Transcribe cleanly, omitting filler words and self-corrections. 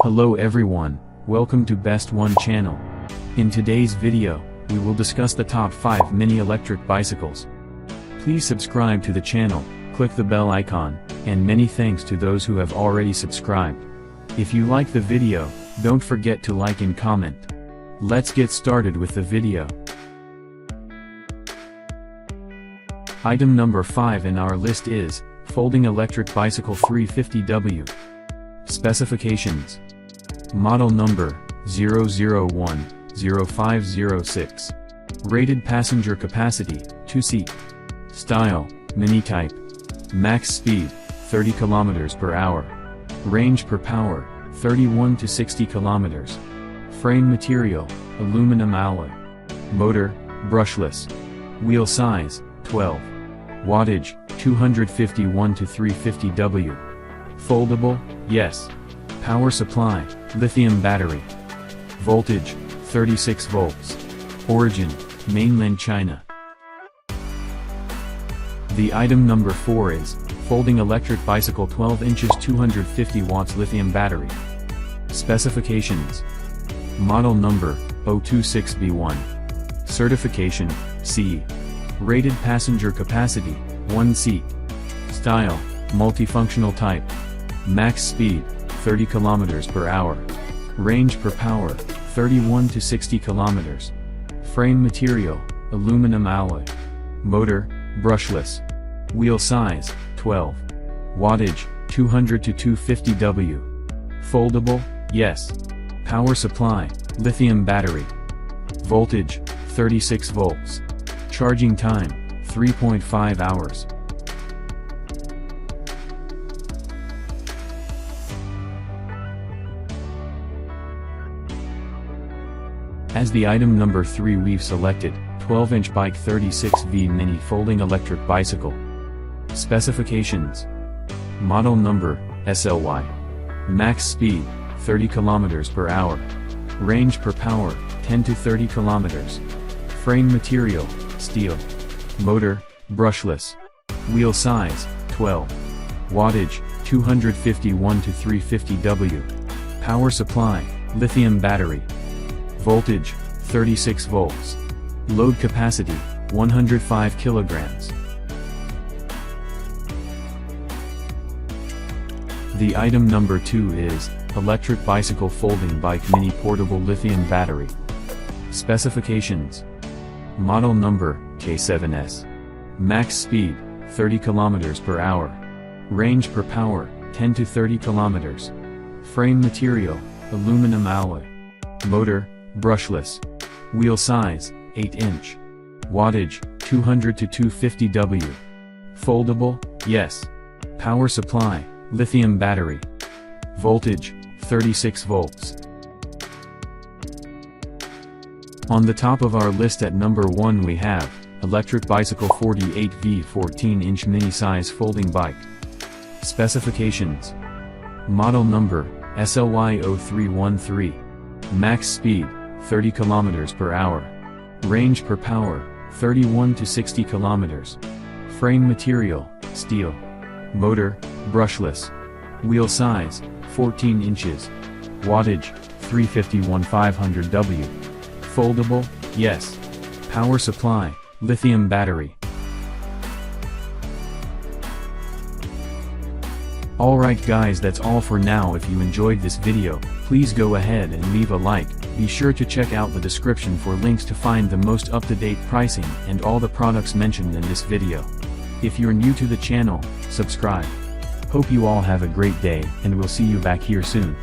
Hello everyone, welcome to Best One channel. In today's video, we will discuss the top 5 mini electric bicycles. Please subscribe to the channel, click the bell icon, and many thanks to those who have already subscribed. If you like the video, don't forget to like and comment. Let's get started with the video. Item number 5 in our list is, Folding Electric Bicycle 350W. Specifications. Model number, 0010506. Rated passenger capacity, 2 seat. Style, mini type. Max speed, 30 km per hour. Range per power, 31 to 60 km. Frame material, aluminum alloy. Motor, brushless. Wheel size, 12. Wattage, 251 to 350 W. Foldable, yes. Power supply, lithium battery. Voltage, 36 volts. Origin, mainland China. The item number 4 is, Folding Electric Bicycle 12 inches 250 watts lithium battery. Specifications. Model number, 026B1. Certification, C. Rated passenger capacity, 1 seat. Style, multifunctional type. Max speed, 30 km per hour. Range per power, 31 to 60 km. Frame material, aluminum alloy. Motor, brushless. Wheel size, 12. Wattage, 200 to 250 W. Foldable, yes. Power supply, lithium battery. Voltage, 36 volts. Charging time, 3.5 hours. As the item number 3 we've selected, 12-inch bike 36V mini folding electric bicycle. Specifications. Model number, SLY. Max speed, 30 km per hour. Range per power, 10 to 30 km. Frame material, steel. Motor, brushless. Wheel size, 12. Wattage, 251 to 350 W. Power supply, lithium battery. Voltage, 36 volts. Load capacity, 105 kilograms. The item number 2 is, Electric Bicycle Folding Bike Mini Portable Lithium Battery. Specifications. Model number, K7S. Max speed, 30 km per hour. Range per power, 10 to 30 km. Frame material, aluminum alloy. Motor, brushless. Wheel size, 8-inch. Wattage, 200 to 250 W. Foldable, yes. Power supply, lithium battery. Voltage, 36 volts. On the top of our list at number 1 we have, Electric Bicycle 48V 14-inch mini-size folding bike. Specifications. Model number, SLY0313. Max speed, 30 km per hour. Range per power, 31 to 60 km. Frame material, steel. Motor, brushless. Wheel size, 14 inches. Wattage, 351/500 W. Foldable, yes. Power supply, lithium battery. Alright guys, that's all for now. If you enjoyed this video, please go ahead and leave a like. Be sure to check out the description for links to find the most up-to-date pricing and all the products mentioned in this video. If you're new to the channel, subscribe. Hope you all have a great day, and we'll see you back here soon.